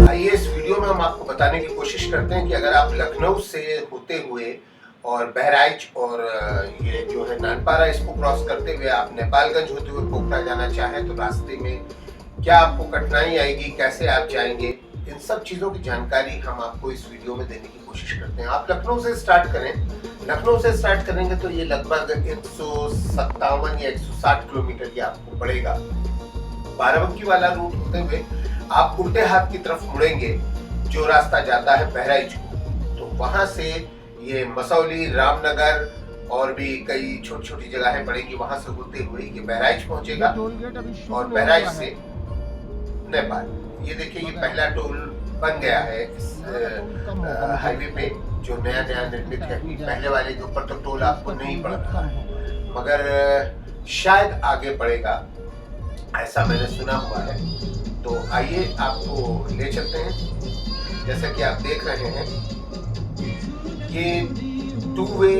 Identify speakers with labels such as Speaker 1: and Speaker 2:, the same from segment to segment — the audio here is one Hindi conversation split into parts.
Speaker 1: आइए इस वीडियो में हम आपको बताने की कोशिश करते हैं कि अगर आप लखनऊ से होते हुए और बहराइच और ये जो है नानपारा इसको क्रॉस करते हुए आप नेपालगंज होते हुए पोखरा जाना चाहें तो रास्ते में क्या आपको कठिनाई आएगी, कैसे आप जाएंगे, इन सब चीज़ों की जानकारी हम आपको इस वीडियो में देने की कोशिश करते हैं। आप लखनऊ से स्टार्ट करें, लखनऊ से स्टार्ट करेंगे तो ये लगभग 157 या 160 किलोमीटर की आपको पड़ेगा। बाराबंकी वाला रूट होते हुए आप उल्टे हाथ की तरफ मुड़ेंगे, जो रास्ता जाता है बहराइच को, तो वहां से ये मसौली, रामनगर और भी कई छोटी छोटी जगहें पड़ेगी, वहां से होते हुए ये बहराइच पहुंचेगा और बहराइच से नेपाल। ये देखिए ये पहला टोल बन गया है इस हाईवे पे जो नया नया निर्मित है। पहले वाले के ऊपर तो टोल आपको नहीं पड़ रहा है, मगर शायद आगे पड़ेगा, ऐसा मैंने सुना हुआ है। तो आइए आपको ले चलते हैं। जैसा कि आप देख रहे हैं ये 2 वे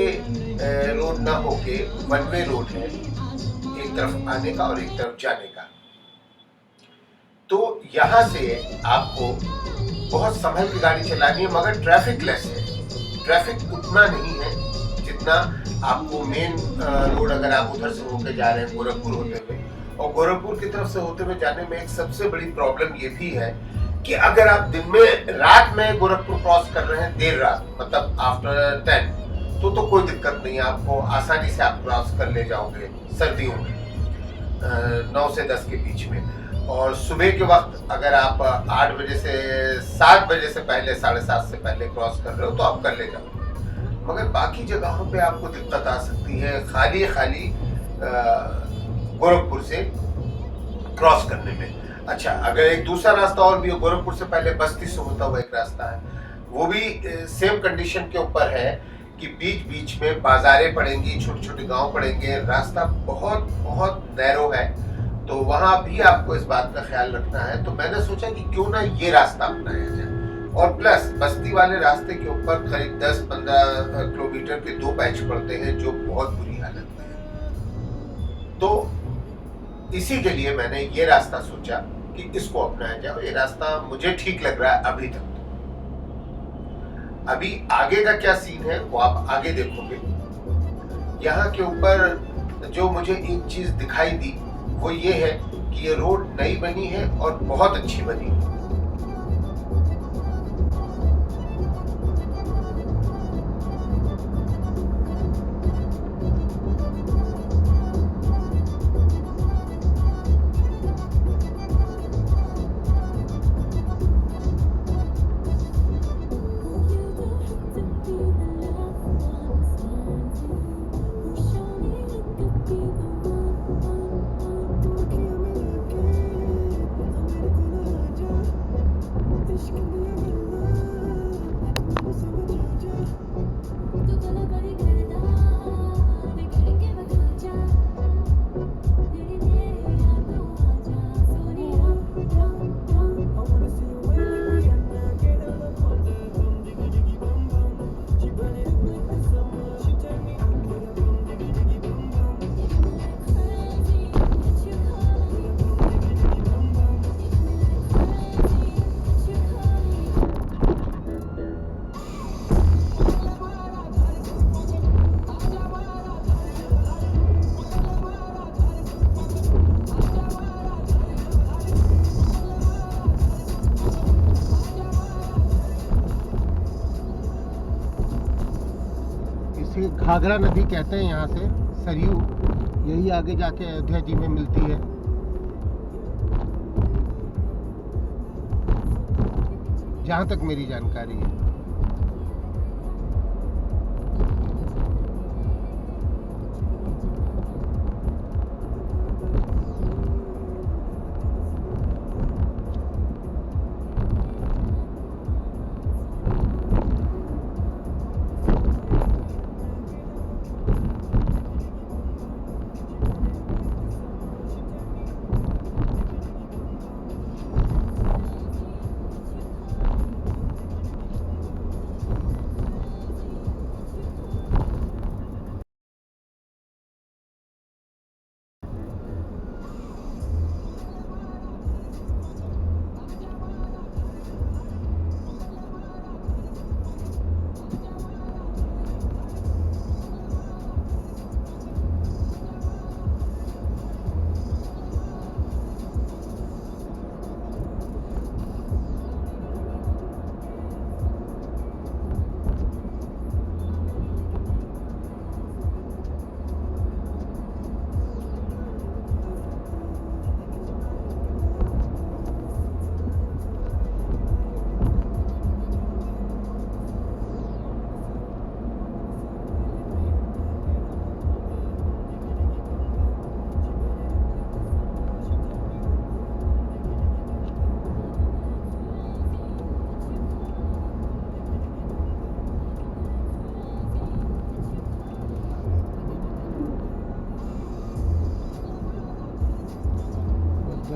Speaker 1: रोड ना होके 1 वे रोड है, एक तरफ आने का और एक तरफ जाने का। तो यहाँ से आपको बहुत संभल की गाड़ी चलानी है, मगर ट्रैफिक लेस है। ट्रैफिक उतना नहीं है जितना आपको मेन रोड अगर आप उधर से होकर जा रहे हैं गोरखपुर होते हुए, और गोरखपुर की तरफ से होते हुए जाने में एक सबसे बड़ी प्रॉब्लम ये भी है कि अगर आप दिन में रात में गोरखपुर क्रॉस कर रहे हैं, देर रात मतलब आफ्टर 10, तो कोई दिक्कत नहीं है, आपको आसानी से आप क्रॉस कर ले जाओगे सर्दियों में 9 से 10 के बीच में। और सुबह के वक्त अगर आप 8 बजे से 7 बजे से पहले, 7:30 से पहले क्रॉस कर रहे हो तो आप कर ले जाओगे, मगर बाकी जगहों पे आपको दिक्कत आ सकती है खाली गोरखपुर से क्रॉस करने में। अच्छा, अगर एक दूसरा रास्ता और भी है, गोरखपुर से पहले बस्ती से होता हुआ एक रास्ता है, वो भी सेम कंडीशन के ऊपर है कि बीच बीच में बाजारें पड़ेंगी, छोटे छोटे गांव पड़ेंगे, रास्ता बहुत बहुत नैरो है, तो वहां भी आपको इस बात का ख्याल रखना है। तो मैंने सोचा कि क्यों ना ये रास्ता अपनाया जाए। और प्लस बस्ती वाले रास्ते के ऊपर करीब 10-15 किलोमीटर के 2 पैच पड़ते हैं जो बहुत बुरी हालत में है। तो इसी के लिए मैंने ये रास्ता सोचा कि इसको अपनाया जाए। ये रास्ता मुझे ठीक लग रहा है अभी तक। अभी आगे का क्या सीन है वो आप आगे देखोगे। यहाँ के ऊपर जो मुझे एक चीज दिखाई दी वो ये है कि ये रोड नई बनी है और बहुत अच्छी बनी है। घाघरा नदी कहते हैं यहाँ से, सरयू, यही आगे जाके अयोध्या जी में मिलती है। जहाँ तक मेरी जानकारी है।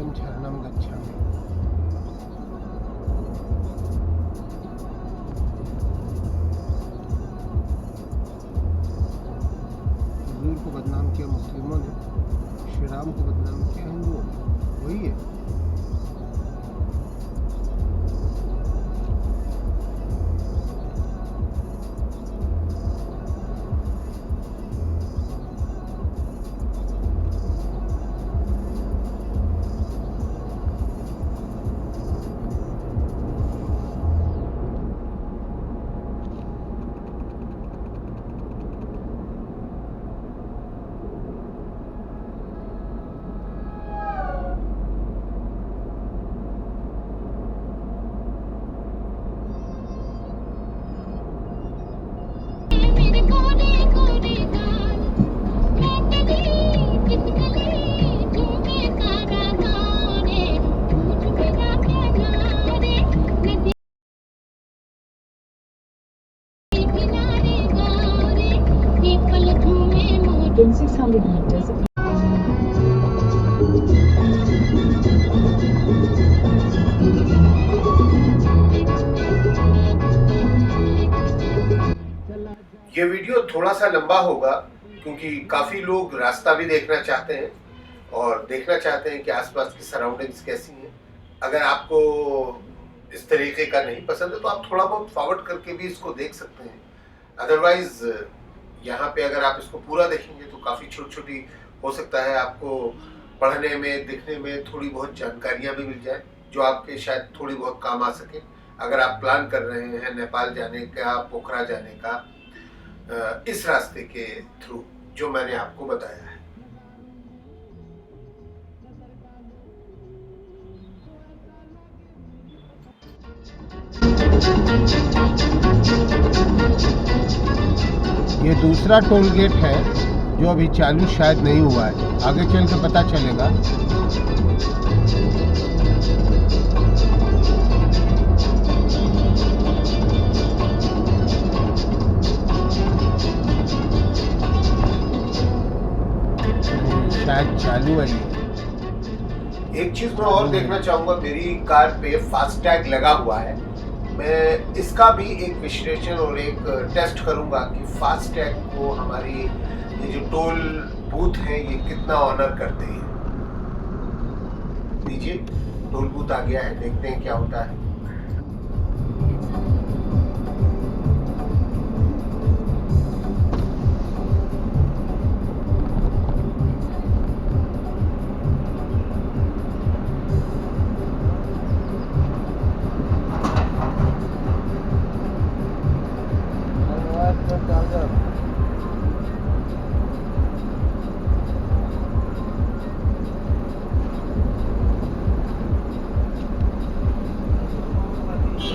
Speaker 1: वयं झरणं गच्छामि। हुजूर को बदनाम किया मुस्लिमों ने, श्री राम को बदनाम किया हिंदुओं ने, वही है।
Speaker 2: In 600 meters.
Speaker 1: ये वीडियो थोड़ा सा लंबा होगा क्योंकि काफ़ी लोग रास्ता भी देखना चाहते हैं और देखना चाहते हैं कि आसपास की सराउंडिंग्स कैसी हैं। अगर आपको इस तरीके का नहीं पसंद है तो आप थोड़ा बहुत फॉरवर्ड करके भी इसको देख सकते हैं। अदरवाइज यहाँ पे अगर आप इसको पूरा देखेंगे तो काफ़ी छोटी छोटी हो सकता है आपको पढ़ने में, दिखने में थोड़ी बहुत जानकारियाँ भी मिल जाए जो आपके शायद थोड़ी बहुत काम आ सके अगर आप प्लान कर रहे हैं नेपाल जाने का, पोखरा जाने का, इस रास्ते के थ्रू जो मैंने आपको बताया है। ये दूसरा टोल गेट है जो अभी चालू शायद नहीं हुआ है, आगे चल के पता चलेगा। शायद चालू है। एक चीज मैं और देखना चाहूंगा, मेरी कार पे फास्टैग लगा हुआ है। मैं इसका भी एक विश्लेषण और एक टेस्ट करूंगा कि फास्टैग को हमारी ये जो टोल बूथ हैं ये कितना ऑनर करते हैं। लीजिए, टोल बूथ आ गया है, देखते हैं क्या होता है।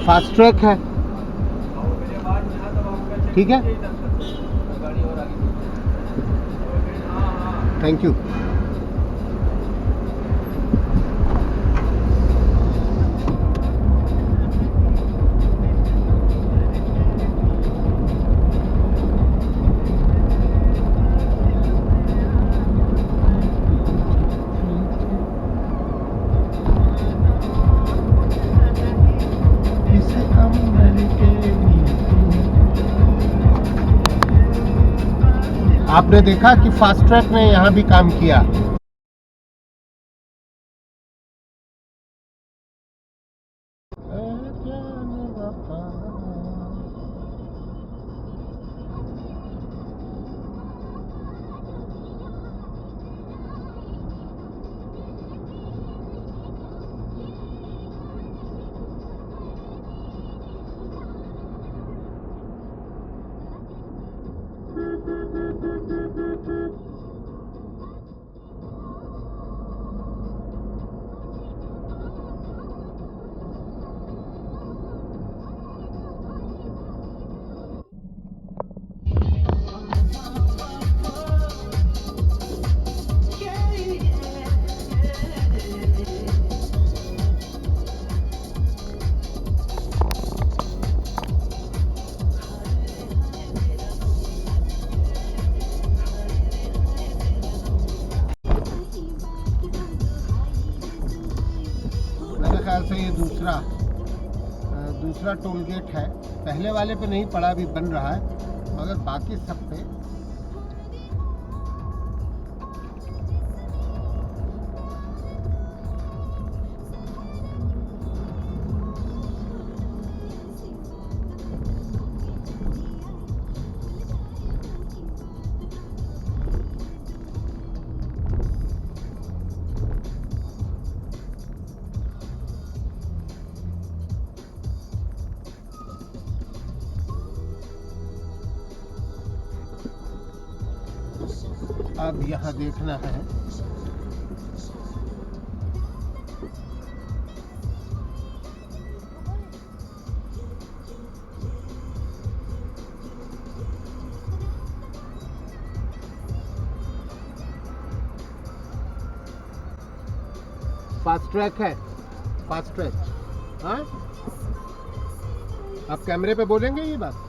Speaker 1: फास्ट ट्रैक है, ठीक है, थैंक यू। आपने देखा कि फास्ट ट्रैक ने यहाँ भी काम किया। ख्याल से ये दूसरा टोल गेट है। पहले वाले पे नहीं पड़ा, अभी बन रहा है, मगर बाकी सब पे अब यहाँ देखना है फास्ट ट्रैक है, फास्ट ट्रैक। हाँ, आप कैमरे पे बोलेंगे ये बात?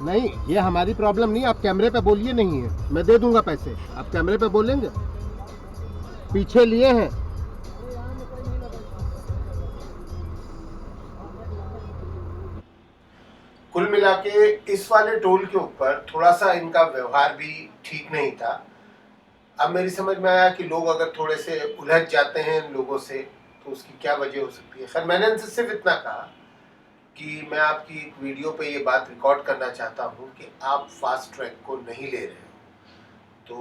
Speaker 1: नहीं, ये हमारी प्रॉब्लम नहीं, आप कैमरे पे बोलिए। नहीं है, मैं दे दूंगा पैसे, आप कैमरे पे बोलेंगे। पीछे लिए हैं। कुल मिला के इस वाले टोल के ऊपर थोड़ा सा इनका व्यवहार भी ठीक नहीं था। अब मेरी समझ में आया कि लोग अगर थोड़े से उलझ जाते हैं इन लोगों से तो उसकी क्या वजह हो सकती है। खैर, मैंने इनसे सिर्फ इतना कहा कि मैं आपकी एक वीडियो पे ये बात रिकॉर्ड करना चाहता हूँ कि आप फास्ट ट्रैक को नहीं ले रहे हो। तो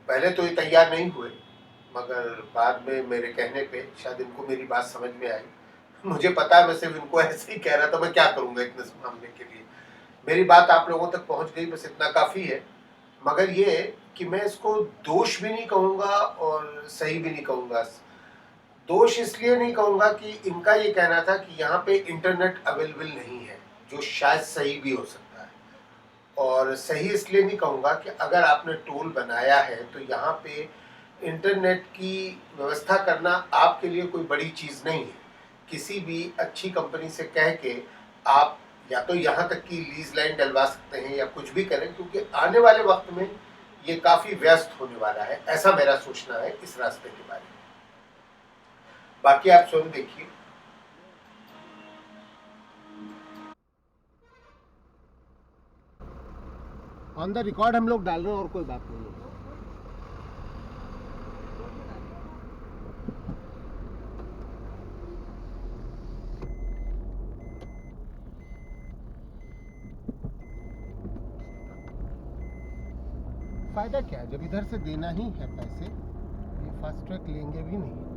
Speaker 1: पहले तो ये तैयार नहीं हुए, मगर बाद में मेरे कहने पे शायद इनको मेरी बात समझ में आई। मुझे पता है मैं सिर्फ इनको ऐसे ही कह रहा था, मैं क्या करूँगा इतने मामले के लिए। मेरी बात आप लोगों तक पहुँच गई, बस इतना काफ़ी है। मगर ये कि मैं इसको दोष भी नहीं कहूँगा और सही भी नहीं कहूँगा। दोष इसलिए नहीं कहूँगा कि इनका ये कहना था कि यहाँ पे इंटरनेट अवेलेबल नहीं है, जो शायद सही भी हो सकता है। और सही इसलिए नहीं कहूँगा कि अगर आपने टोल बनाया है तो यहाँ पे इंटरनेट की व्यवस्था करना आपके लिए कोई बड़ी चीज़ नहीं है। किसी भी अच्छी कंपनी से कह के आप या तो यहाँ तक की लीज लाइन डलवा सकते हैं या कुछ भी करें, क्योंकि आने वाले वक्त में ये काफ़ी व्यस्त होने वाला है। ऐसा मेरा सोचना है इस रास्ते के बारे में। बाकी आप स्वयं देखिए। ऑन द रिकॉर्ड हम लोग डाल रहे हैं और कोई बात नहीं है। फायदा क्या है जब इधर से देना ही है पैसे, ये फास्ट ट्रैक लेंगे भी नहीं।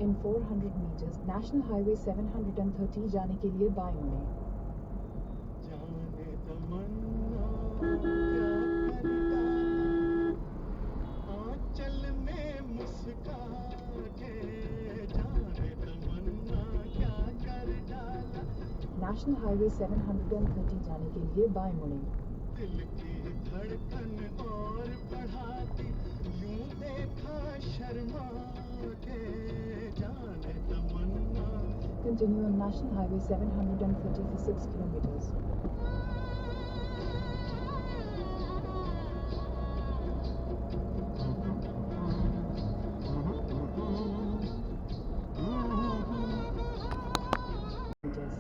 Speaker 2: In 400 meters, National Highway 730 जाने के लिए बाएं मुड़ें।
Speaker 3: जाने तमन्ना क्या कर डाला आंचल में मुस्का के जाने तमन्ना क्या कर डाला
Speaker 2: National Highway 730 जाने के लिए बाएं मुड़ें।
Speaker 3: दिल की धड़कन और बढ़ाती यूं देखा शर्मा के जाने तमन्ना
Speaker 2: Continue on National Highway 730 for 6 kilometers. Meters.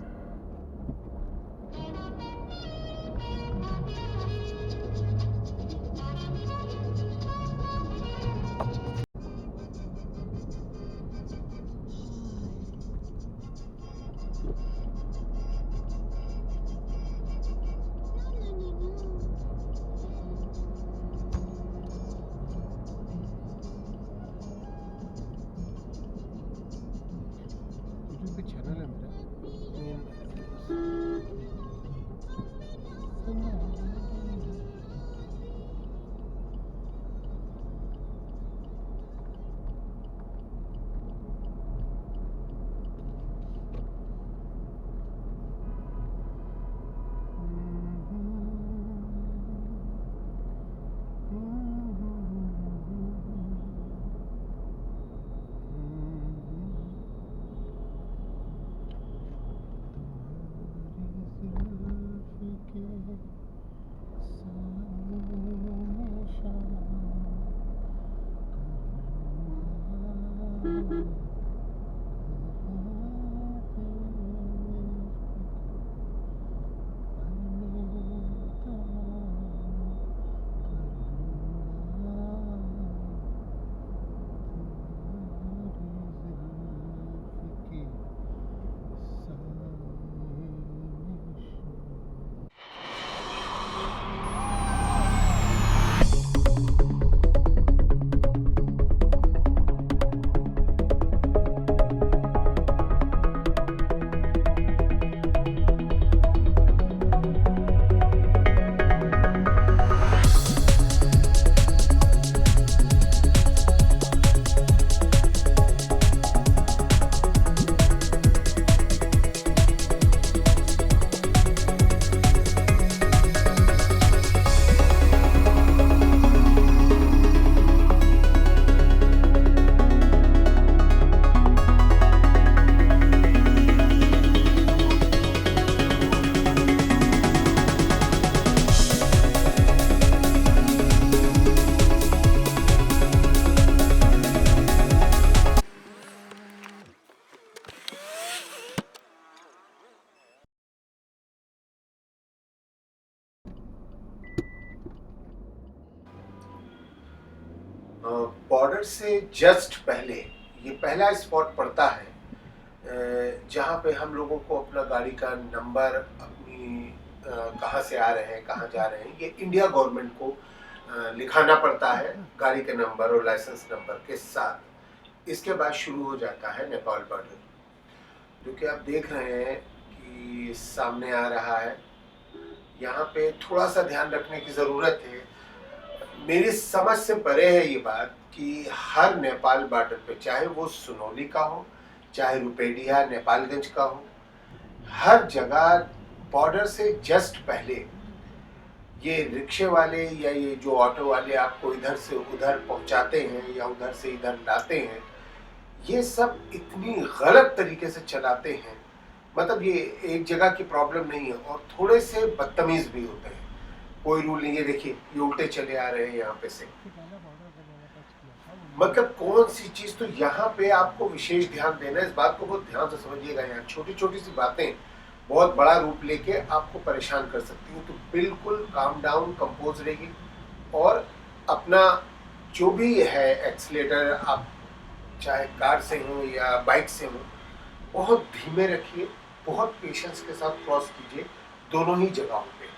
Speaker 3: YouTube पे चैनल है मेरा
Speaker 1: बॉर्डर से जस्ट पहले ये पहला स्पॉट पड़ता है जहाँ पे हम लोगों को अपना गाड़ी का नंबर अपनी कहाँ से आ रहे हैं कहाँ जा रहे हैं ये इंडिया गवर्नमेंट को लिखाना पड़ता है गाड़ी के नंबर और लाइसेंस नंबर के साथ। इसके बाद शुरू हो जाता है नेपाल बॉर्डर, जो कि आप देख रहे हैं कि सामने आ रहा है। यहाँ पे थोड़ा सा ध्यान रखने की ज़रूरत है। मेरी समझ से परे है ये बात कि हर नेपाल बॉर्डर पे, चाहे वो सुनौली का हो, चाहे रुपेडिया नेपालगंज का हो, हर जगह बॉर्डर से जस्ट पहले ये रिक्शे वाले या ये जो ऑटो वाले आपको इधर से उधर पहुंचाते हैं या उधर से इधर लाते हैं, ये सब इतनी गलत तरीके से चलाते हैं। मतलब ये एक जगह की प्रॉब्लम नहीं है और थोड़े से बदतमीज भी होते हैं। कोई रूल नहीं है। देखिए ये उल्टे चले आ रहे हैं यहाँ पे से। मतलब कौन सी चीज, तो यहाँ पे आपको विशेष ध्यान देना है। इस बात को बहुत ध्यान से समझिएगा। यहाँ छोटी छोटी सी बातें बहुत बड़ा रूप लेके आपको परेशान कर सकती हैं। तो बिल्कुल काम डाउन, कंपोज रहिए और अपना जो भी है एक्सीलेटर, आप चाहे कार से हो या बाइक से हो, बहुत धीमे रखिए, बहुत पेशेंस के साथ क्रॉस कीजिए दोनों ही जगहों पे।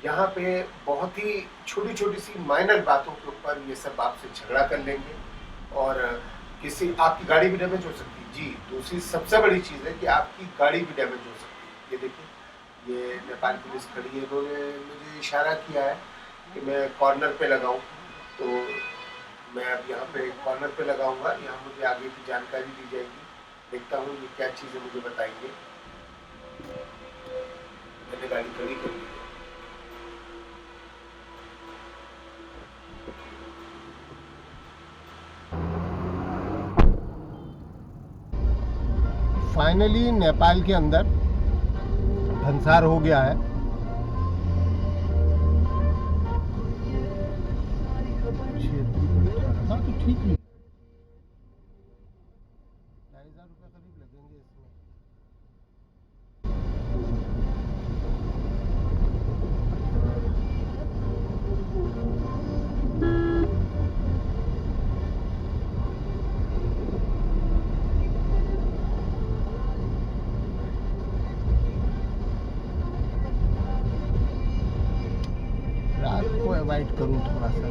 Speaker 1: यहाँ पे बहुत ही छोटी छोटी सी माइनर बातों के ऊपर ये सब आपसे झगड़ा कर लेंगे और किसी आपकी गाड़ी भी डैमेज हो सकती है जी। दूसरी सबसे बड़ी चीज़ है कि आपकी गाड़ी भी डैमेज हो सकती है। ये देखिए, ये नेपाल पुलिस खड़ी है, इन्होंने मुझे इशारा किया है कि मैं कॉर्नर पे लगाऊं, तो मैं अब यहाँ पे कॉर्नर पे लगाऊंगा। यहाँ मुझे आगे की जानकारी दी जाएगी। देखता हूँ ये क्या चीज़ें मुझे बताएंगे। मैंने गाड़ी खड़ी कर ली है। फाइनली नेपाल के अंदर भंसार हो गया है। हाँ तो ठीक है, 2,500 रुपये करीब लगेंगे इसमें। रात को अवॉइड करूँ थोड़ा सा।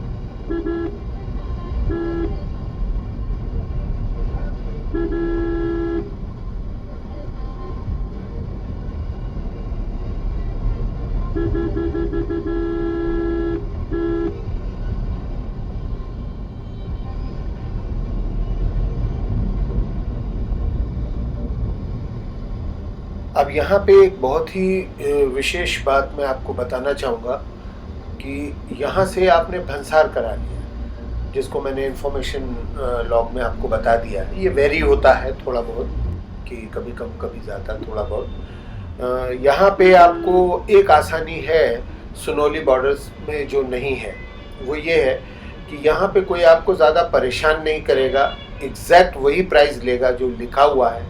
Speaker 1: अब यहाँ पे एक बहुत ही विशेष बात मैं आपको बताना चाहूँगा कि यहाँ से आपने भंसार करा लिया, जिसको मैंने इन्फॉर्मेशन लॉग में आपको बता दिया है। ये वेरी होता है थोड़ा बहुत, कि कभी कम कभी ज़्यादा थोड़ा बहुत। यहाँ पे आपको एक आसानी है सुनौली बॉर्डर्स में जो नहीं है, वो ये है कि यहाँ पे कोई आपको ज़्यादा परेशान नहीं करेगा, एग्जैक्ट वही प्राइस लेगा जो लिखा हुआ है।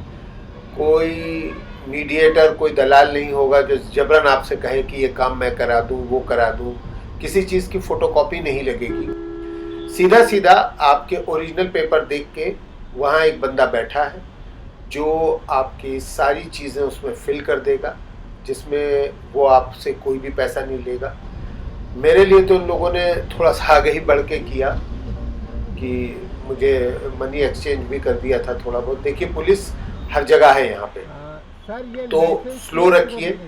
Speaker 1: कोई मीडिएटर, कोई दलाल नहीं होगा जो जबरन आपसे कहे कि ये काम मैं करा दूँ, वो करा दूँ। किसी चीज़ की फ़ोटोकॉपी नहीं लगेगी। सीधा सीधा आपके ओरिजिनल पेपर देख के वहाँ एक बंदा बैठा है जो आपकी सारी चीज़ें उसमें फिल कर देगा, जिसमें वो आपसे कोई भी पैसा नहीं लेगा। मेरे लिए तो उन लोगों ने थोड़ा सा आगे ही बढ़ के किया कि मुझे मनी एक्सचेंज भी कर दिया था थोड़ा बहुत। देखिए, पुलिस हर जगह है यहाँ पे, तो स्लो रखिए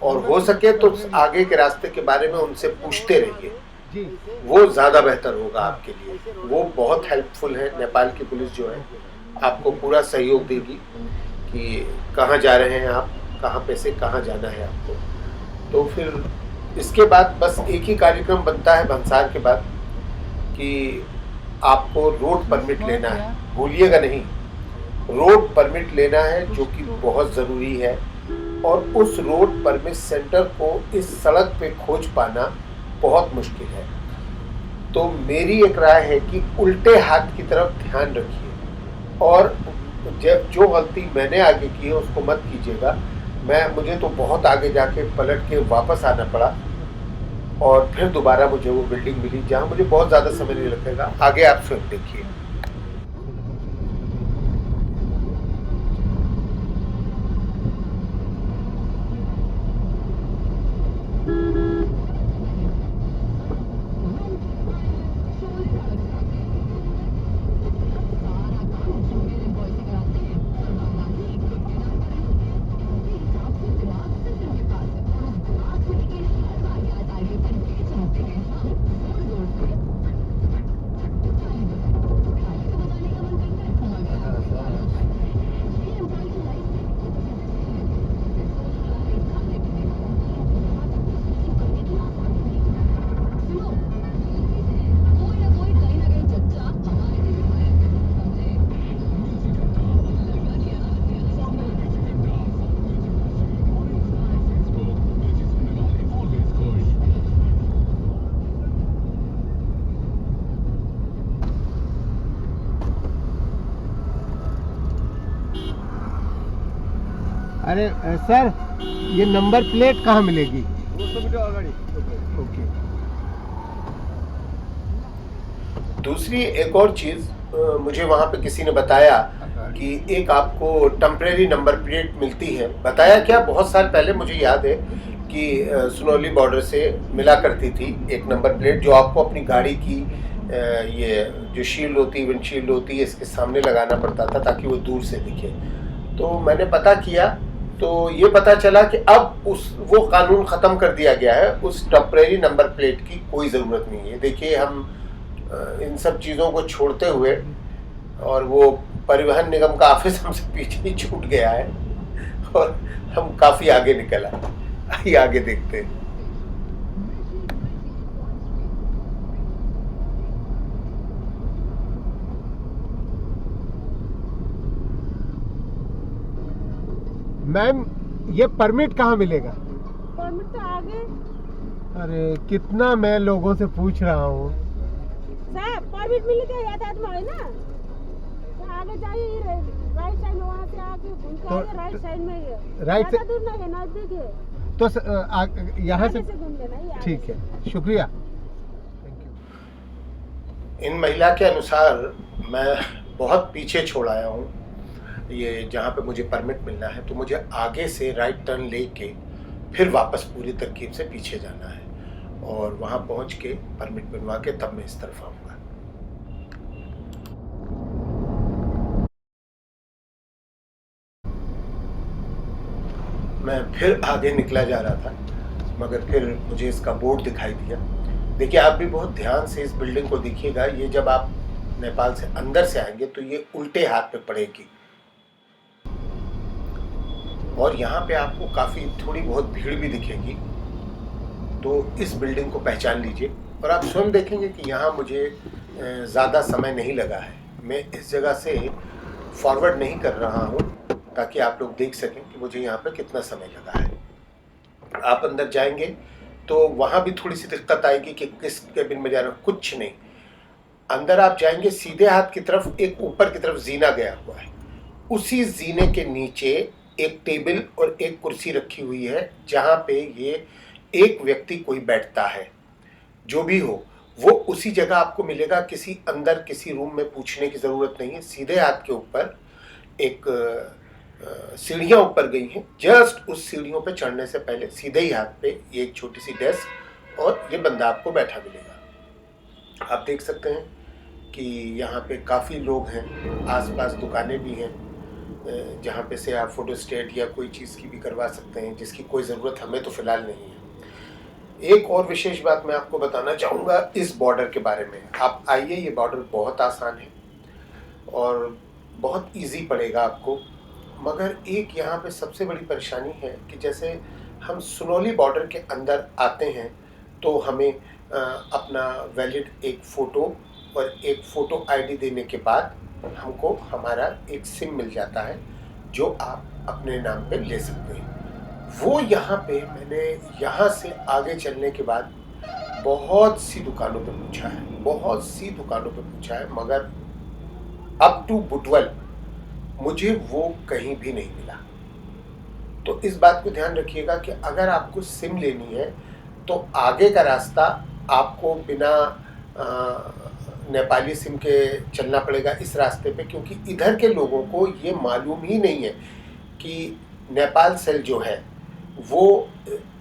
Speaker 1: और हो सके तो आगे के रास्ते के बारे में उनसे पूछते रहिए, वो ज़्यादा बेहतर होगा आपके लिए। वो बहुत हेल्पफुल है। नेपाल की पुलिस जो है आपको पूरा सहयोग देगी कि कहाँ जा रहे हैं आप, कहाँ पे से कहाँ जाना है आपको। तो फिर इसके बाद बस एक ही कार्यक्रम बनता है भंसार के बाद कि आपको रोड परमिट लेना है। भूलिएगा नहीं, रोड परमिट लेना है, जो कि बहुत ज़रूरी है। और उस रोड परमिट सेंटर को इस सड़क पे खोज पाना बहुत मुश्किल है। तो मेरी एक राय है कि उल्टे हाथ की तरफ ध्यान रखिए, और जो गलती मैंने आगे की है उसको मत कीजिएगा। मुझे तो बहुत आगे जाके पलट के वापस आना पड़ा, और फिर दोबारा मुझे वो बिल्डिंग मिली जहाँ मुझे बहुत ज़्यादा समय नहीं लगेगा। आगे आप फिर देखिए। अरे सर, ये नंबर प्लेट कहाँ मिलेगी? ओके। दूसरी एक और चीज़ मुझे वहाँ पे किसी ने बताया कि एक आपको टेम्परेरी नंबर प्लेट मिलती है। बताया क्या, बहुत साल पहले मुझे याद है कि सुनौली बॉर्डर से मिला करती थी एक नंबर प्लेट, जो आपको अपनी गाड़ी की ये जो शील्ड होती है, विंडशील्ड होती है, इसके सामने लगाना पड़ता था ताकि वो दूर से दिखे। तो मैंने पता किया तो ये पता चला कि अब वो कानून ख़त्म कर दिया गया है, उस टेम्परेरी नंबर प्लेट की कोई ज़रूरत नहीं है। देखिए हम इन सब चीज़ों को छोड़ते हुए, और वो परिवहन निगम का ऑफिस हमसे पीछे ही छूट गया है और हम काफ़ी आगे निकल आए। आइए आगे देखते हैं।
Speaker 3: मैम, ये परमिट कहाँ मिलेगा?
Speaker 4: परमिट तो आगे।
Speaker 3: अरे कितना मैं लोगों से पूछ रहा हूँ।
Speaker 4: साहब परमिट मिल गया यातायात में है ना, तो आगे जाइए, राइट साइड में, वहाँ से आके घूम के आइए, राइट साइड में ही है,
Speaker 3: राइट
Speaker 4: ज़्यादा दूर नहीं है, नजदीक है,
Speaker 3: तो यहाँ से
Speaker 4: आगे से घूम लेना ही।
Speaker 3: ठीक है, शुक्रिया।
Speaker 1: इन महिला के अनुसार मैं बहुत पीछे छोड़ आया हूँ, ये जहाँ पे मुझे परमिट मिलना है, तो मुझे आगे से राइट टर्न लेके फिर वापस पूरी तरकीब से पीछे जाना है और वहाँ पहुँच के परमिट बनवा के तब मैं इस तरफ आऊँगा। मैं फिर आगे निकला जा रहा था, मगर फिर मुझे इसका बोर्ड दिखाई दिया। देखिए आप भी बहुत ध्यान से इस बिल्डिंग को देखिएगा। ये जब आप नेपाल से अंदर से आएंगे तो ये उल्टे हाथ पे पड़ेगी और यहाँ पे आपको काफ़ी थोड़ी बहुत भीड़ भी दिखेगी। तो इस बिल्डिंग को पहचान लीजिए और आप स्वयं देखेंगे कि यहाँ मुझे ज़्यादा समय नहीं लगा है। मैं इस जगह से फॉरवर्ड नहीं कर रहा हूँ ताकि आप लोग देख सकें कि मुझे यहाँ पे कितना समय लगा है। आप अंदर जाएंगे तो वहाँ भी थोड़ी सी दिक्कत आएगी कि किस केबिन में जा रहा हूँ, कुछ नहीं। अंदर आप जाएंगे, सीधे हाथ की तरफ एक ऊपर की तरफ जीना गया हुआ है, उसी जीने के नीचे एक टेबल और एक कुर्सी रखी हुई है जहाँ पे ये एक व्यक्ति कोई बैठता है। जो भी हो वो उसी जगह आपको मिलेगा, किसी अंदर किसी रूम में पूछने की ज़रूरत नहीं है। सीधे हाथ के ऊपर एक सीढ़ियाँ ऊपर गई हैं, जस्ट उस सीढ़ियों पे चढ़ने से पहले सीधे ही हाथ पे ये एक छोटी सी डेस्क और ये बंदा आपको बैठा मिलेगा। आप देख सकते हैं कि यहाँ पे काफ़ी लोग हैं, आसपास दुकानें भी हैं जहाँ पे से आप फ़ोटो स्टेट या कोई चीज़ की भी करवा सकते हैं, जिसकी कोई ज़रूरत हमें तो फ़िलहाल नहीं है। एक और विशेष बात मैं आपको बताना चाहूँगा इस बॉर्डर के बारे में। आप आइए, ये बॉर्डर बहुत आसान है और बहुत इजी पड़ेगा आपको, मगर एक यहाँ पे सबसे बड़ी परेशानी है कि जैसे हम सुनौली बॉर्डर के अंदर आते हैं तो हमें अपना वैलिड एक फ़ोटो और एक फ़ोटो आईडी देने के बाद हमको हमारा एक सिम मिल जाता है जो आप अपने नाम पे ले सकते हैं। वो यहाँ पे मैंने यहाँ से आगे चलने के बाद बहुत सी दुकानों पे पूछा है, बहुत सी दुकानों पे पूछा है, मगर अप टू बुटवल मुझे वो कहीं भी नहीं मिला। तो इस बात को ध्यान रखिएगा कि अगर आपको सिम लेनी है तो आगे का रास्ता आपको बिना नेपाली सिम के चलना पड़ेगा इस रास्ते पे, क्योंकि इधर के लोगों को ये मालूम ही नहीं है कि नेपाल सेल जो है वो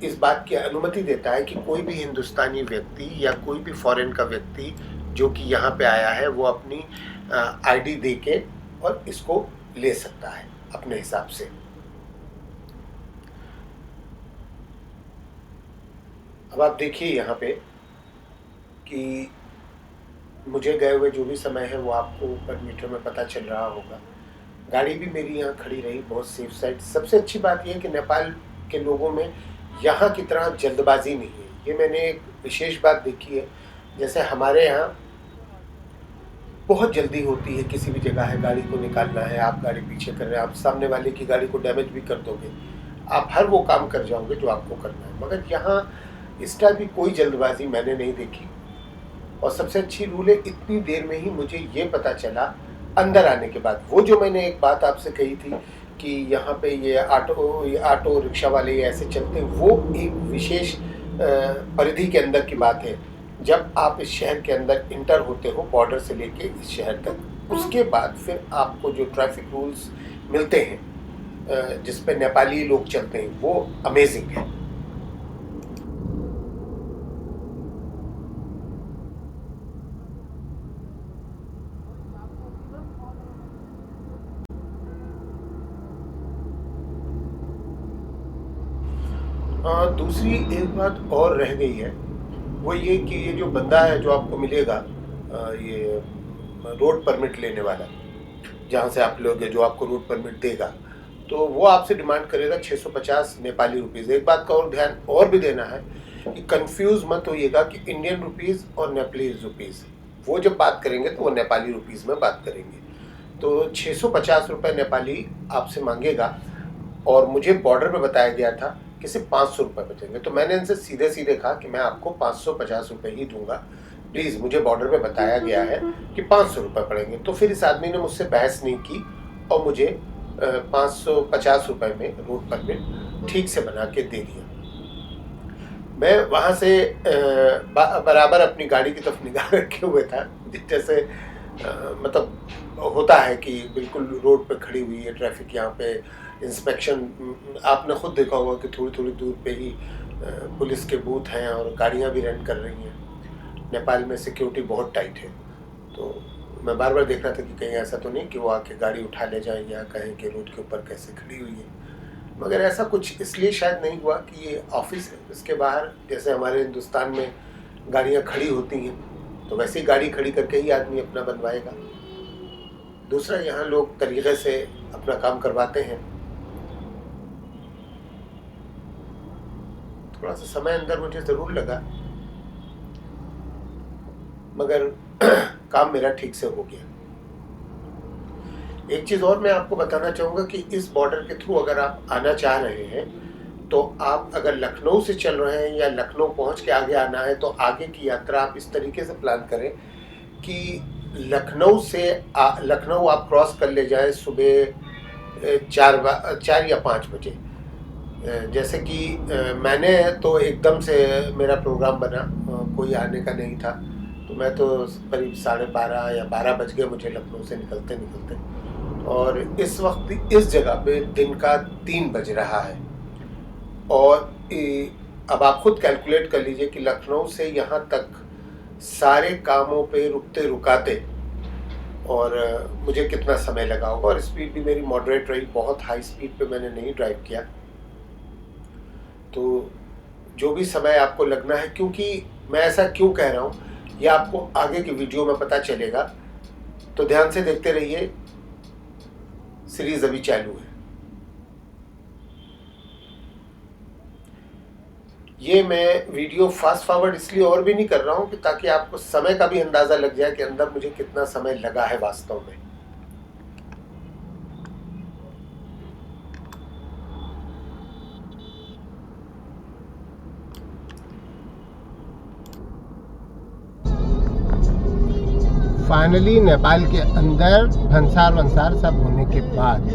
Speaker 1: इस बात की अनुमति देता है कि कोई भी हिंदुस्तानी व्यक्ति या कोई भी फॉरेन का व्यक्ति जो कि यहाँ पे आया है वो अपनी आईडी दे के और इसको ले सकता है अपने हिसाब से। अब आप देखिए यहाँ पे कि मुझे गए हुए जो भी समय है वो आपको ऊपर मीटर में पता चल रहा होगा। गाड़ी भी मेरी यहाँ खड़ी रही बहुत सेफ साइड। सबसे अच्छी बात यह है कि नेपाल के लोगों में यहाँ की तरह जल्दबाजी नहीं है। ये मैंने एक विशेष बात देखी है, जैसे हमारे यहाँ बहुत जल्दी होती है, किसी भी जगह है गाड़ी को निकालना है, आप गाड़ी पीछे कर रहे हैं, आप सामने वाले की गाड़ी को डैमेज भी कर दोगे, आप हर वो काम कर जाओगे जो आपको करना है। मगर यहाँ इस टाइप की कोई जल्दबाजी मैंने नहीं देखी। और सबसे अच्छी रूल है, इतनी देर में ही मुझे ये पता चला अंदर आने के बाद। वो जो मैंने एक बात आपसे कही थी कि यहाँ पे ये ऑटो रिक्शा वाले ऐसे चलते हैं, वो एक विशेष परिधि के अंदर की बात है। जब आप इस शहर के अंदर इंटर होते हो बॉर्डर से लेके इस शहर तक, उसके बाद फिर आपको जो ट्रैफिक रूल्स मिलते हैं जिस पे नेपाली लोग चलते हैं वो अमेजिंग है। दूसरी एक बात और रह गई है, वो ये कि ये जो बंदा है जो आपको मिलेगा, ये रोड परमिट लेने वाला, जहाँ से आप लोगे, जो आपको रोड परमिट देगा, तो वो आपसे डिमांड करेगा 650 नेपाली रुपीज़। एक बात का और ध्यान और भी देना है कि कंफ्यूज मत होइएगा कि इंडियन रुपीज़ और नेपालीज रुपीज़, वो जब बात करेंगे तो वो नेपाली रुपीज़ में बात करेंगे। तो 650 रुपये नेपाली आपसे मांगेगा, और मुझे बॉर्डर पे बताया गया था कि सिर्फ 500 रुपये बचेंगे। तो मैंने इनसे सीधे सीधे कहा कि मैं आपको 550 रुपये ही दूंगा, प्लीज़, मुझे बॉर्डर पे बताया गया है कि 500 रुपये पड़ेंगे। तो फिर इस आदमी ने मुझसे बहस नहीं की और मुझे 550 रुपये में रोड परमिट ठीक से बना के दे दिया। मैं वहाँ से बराबर अपनी गाड़ी की तरफ निगाह रखे हुए था, जैसे मतलब होता है कि बिल्कुल रोड पे खड़ी हुई है ट्रैफिक, यहाँ पे इंस्पेक्शन, आपने खुद देखा होगा कि थोड़ी थोड़ी दूर पे ही पुलिस के बूथ हैं और गाड़ियाँ भी रन कर रही हैं। नेपाल में सिक्योरिटी बहुत टाइट है, तो मैं बार बार देख रहा था कि कहीं ऐसा तो नहीं कि वो आके गाड़ी उठा ले जाए या कहें कि रोड के ऊपर कैसे खड़ी हुई है। मगर ऐसा कुछ इसलिए शायद नहीं हुआ कि ये ऑफिस है, इसके बाहर जैसे हमारे हिंदुस्तान में गाड़ियाँ खड़ी होती हैं, तो वैसे ही गाड़ी खड़ी करके ही आदमी अपना बनवाएगा। दूसरा, यहाँ लोग तरीके से अपना काम करवाते हैं। थोड़ा सा समय अंदर मुझे ज़रूर लगा, मगर काम मेरा ठीक से हो गया। एक चीज़ और मैं आपको बताना चाहूँगा कि इस बॉर्डर के थ्रू अगर आप आना चाह रहे हैं, तो आप अगर लखनऊ से चल रहे हैं या लखनऊ पहुँच के आगे आना है, तो आगे की यात्रा आप इस तरीके से प्लान करें कि लखनऊ आप क्रॉस कर ले जाए सुबह 4 या 5 बजे। जैसे कि मैंने तो एकदम से मेरा प्रोग्राम बना, कोई आने का नहीं था, तो मैं तो करीब 12:30 या 12 बज गए मुझे लखनऊ से निकलते निकलते, और इस वक्त इस जगह पे दिन का 3 बज रहा है। और अब आप खुद कैलकुलेट कर लीजिए कि लखनऊ से यहाँ तक सारे कामों पे रुकते रुकाते और मुझे कितना समय लगा होगा। और स्पीड भी मेरी मॉडरेट रही, बहुत हाई स्पीड पे मैंने नहीं ड्राइव किया। तो जो भी समय आपको लगना है, क्योंकि मैं ऐसा क्यों कह रहा हूँ ये आपको आगे की वीडियो में पता चलेगा, तो ध्यान से देखते रहिए। सीरीज अभी चालू है। ये मैं वीडियो फास्ट फॉरवर्ड इसलिए और भी नहीं कर रहा हूँ कि ताकि आपको समय का भी अंदाजा लग जाए कि अंदर मुझे कितना समय लगा है वास्तव में।
Speaker 3: फाइनली नेपाल के अंदर भंसार वंसार सब होने के बाद